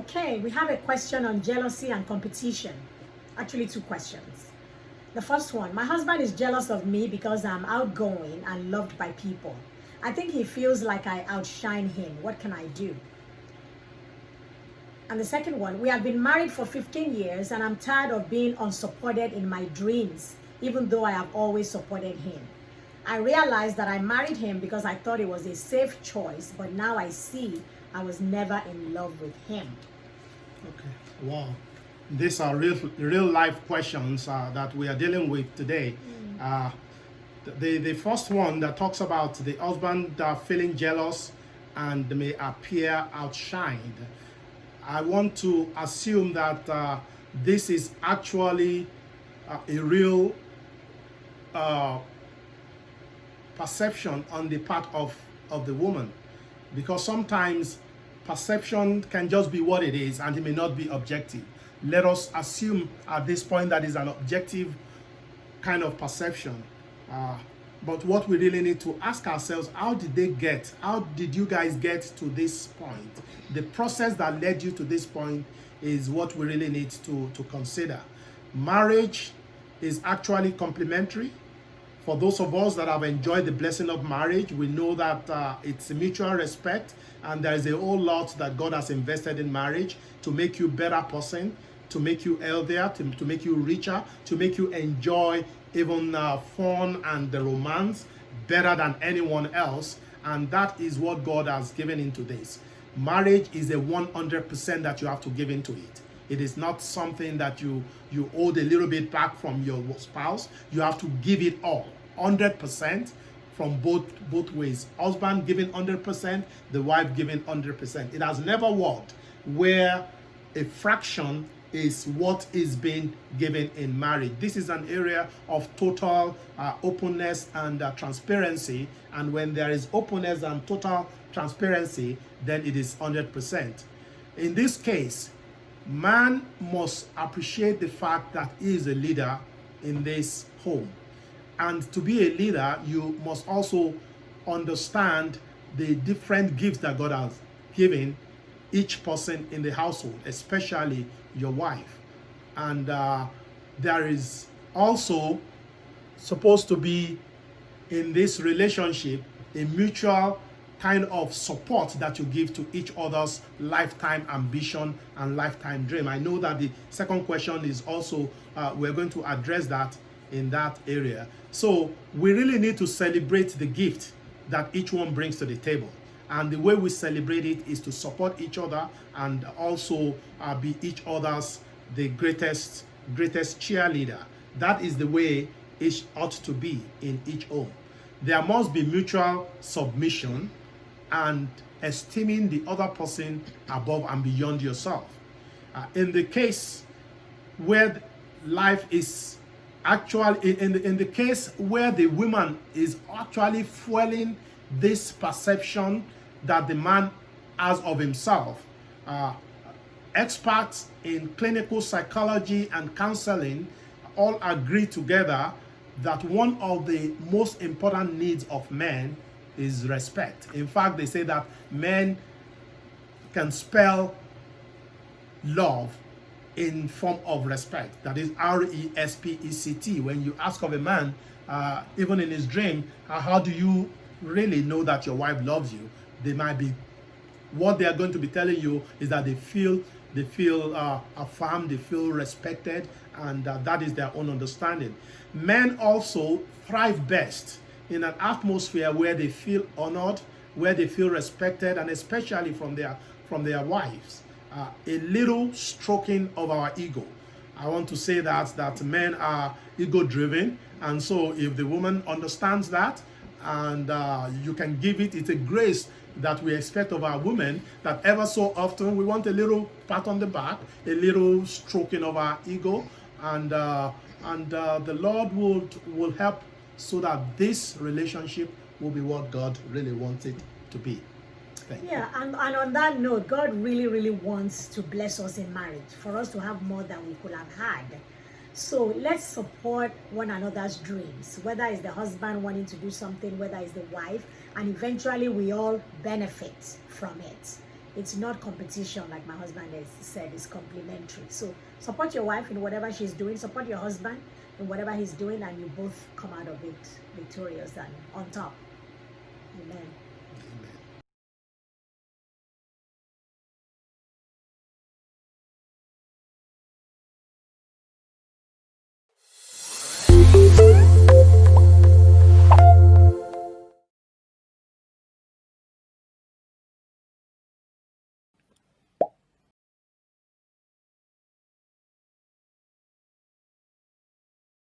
Okay, we have a question on jealousy and competition. Actually, two questions. The first one, my husband is jealous of me because I'm outgoing and loved by people. I think he feels like I outshine him. What can I do? And the second one, we have been married for 15 years and I'm tired of being unsupported in my dreams, even though I have always supported him. I realized that I married him because I thought it was a safe choice, but now I see I was never in love with him. Okay, wow. These are real life questions that we are dealing with today. The first one that talks about the husband feeling jealous and may appear outshined. I want to assume that this is actually a real perception on the part of the woman, because sometimes perception can just be what it is and it may not be objective. Let us assume at this point that is an objective kind of perception. But what we really need to ask ourselves, how did you guys get to this point? The process that led you to this point is what we really need to consider. Marriage is actually complementary. For those of us that have enjoyed the blessing of marriage, we know that it's a mutual respect, and there is a whole lot that God has invested in marriage to make you a better person, to make you healthier, to make you richer, to make you enjoy even fun and the romance better than anyone else. And that is what God has given into this. Marriage is a 100% that you have to give into it. It is not something that you hold a little bit back from your spouse. You have to give it all, 100% from both ways. Husband giving 100%, the wife giving 100%. It has never worked where a fraction is what is being given in marriage. This is an area of total openness and transparency. And when there is openness and total transparency, then it is 100%. In this case, man must appreciate the fact that he is a leader in this home. And to be a leader, you must also understand the different gifts that God has given each person in the household, especially your wife. And there is also supposed to be in this relationship a mutual kind of support that you give to each other's lifetime ambition and lifetime dream. I know that the second question is also, we're going to address that in that area. So we really need to celebrate the gift that each one brings to the table. And the way we celebrate it is to support each other and also be each other's the greatest cheerleader. That is the way it ought to be in each home. There must be mutual submission and esteeming the other person above and beyond yourself. In the case where life is actually, in the case where the woman is actually fueling this perception that the man has of himself, experts in clinical psychology and counseling all agree together that one of the most important needs of men is respect. In fact, they say that men can spell love in form of respect. That is R-E-S-P-E-C-T. When you ask of a man, even in his dream, how do you really know that your wife loves you? They might be, what they are going to be telling you is that they feel affirmed, they feel respected, and that is their own understanding. Men also thrive best in an atmosphere where they feel honored, where they feel respected, and especially from their wives. A little stroking of our ego. I want to say that men are ego-driven, and so if the woman understands that, and you can give it, it's a grace that we expect of our women, that ever so often we want a little pat on the back, a little stroking of our ego, and the Lord will help so that this relationship will be what God really wants it to be. Yeah, and on that note, God really wants to bless us in marriage, for us to have more than we could have had. So let's support one another's dreams, whether it's the husband wanting to do something, whether it's the wife, and eventually we all benefit from it. It's not competition, like my husband has said, it's complementary. So support your wife in whatever she's doing, support your husband in whatever he's doing, and you both come out of it victorious and on top. Amen.